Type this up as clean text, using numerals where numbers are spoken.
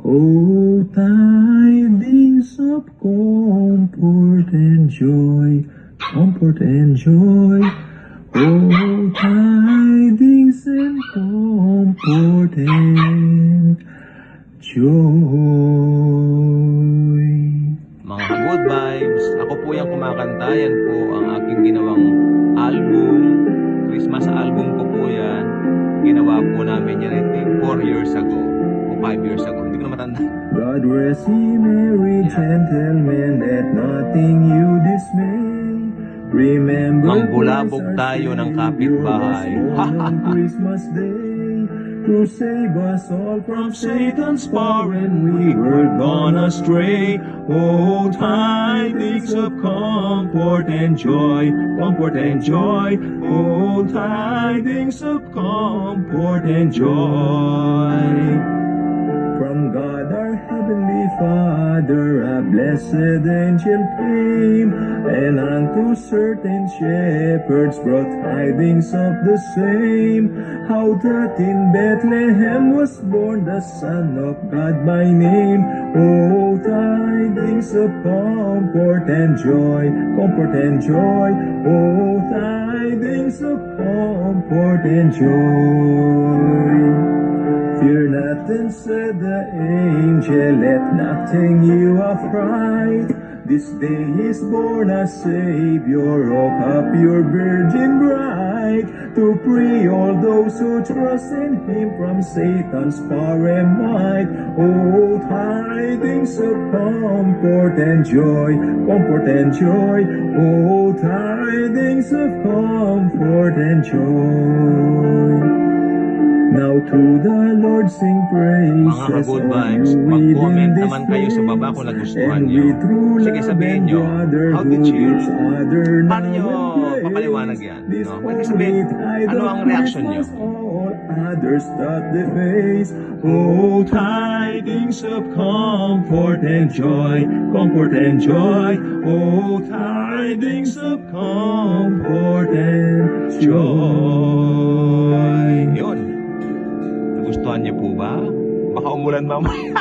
Oh, tidings of comfort and joy, comfort and joy. Oh, tidings and comfort and joy. Mga good vibes, ako po yung kumakanta. Yan po ang aking ginawang album. Christmas album ko po yan. Ginawa po namin yan 4 years ago o 5 years ago. Hindi ko na matanda. God rest ye merry gentlemen, let nothing you dismay. Remember, Mangbulabog tayo ng kapitbahay. Christmas Day, to save us all from Satan's power, and we were gone astray. Oh, tidings of comfort and joy, comfort and joy. Oh, tidings of comfort and joy. From God our heavenly Father, a blessed angel came, and unto certain shepherds brought tidings of the same, how that in Bethlehem was born the Son of God by name. Oh, tidings of comfort and joy, comfort and joy. Oh, tidings of comfort and joy. Fear nothing, said the angel, let nothing you affright. This day is born a Savior, oh, up your virgin bride, to free all those who trust in Him from Satan's power and might. Oh, tidings of comfort and joy, comfort and joy. Oh, tidings of comfort and joy. Now to the Lord sing praises. Mga good vibes, mag-comment naman kayo sa baba kung nagustuhan nyo. Sige, sabihin nyo, how to cheer? Paano nyo papaliwanag yan? No? Pwede sabihin, ano ang reaction nyo? Others that they face. Oh, tidings of comfort and joy, comfort and joy. Oh, tidings of comfort and joy. Yun. Nagustuhan niyo po ba? Baka umulan mamaya.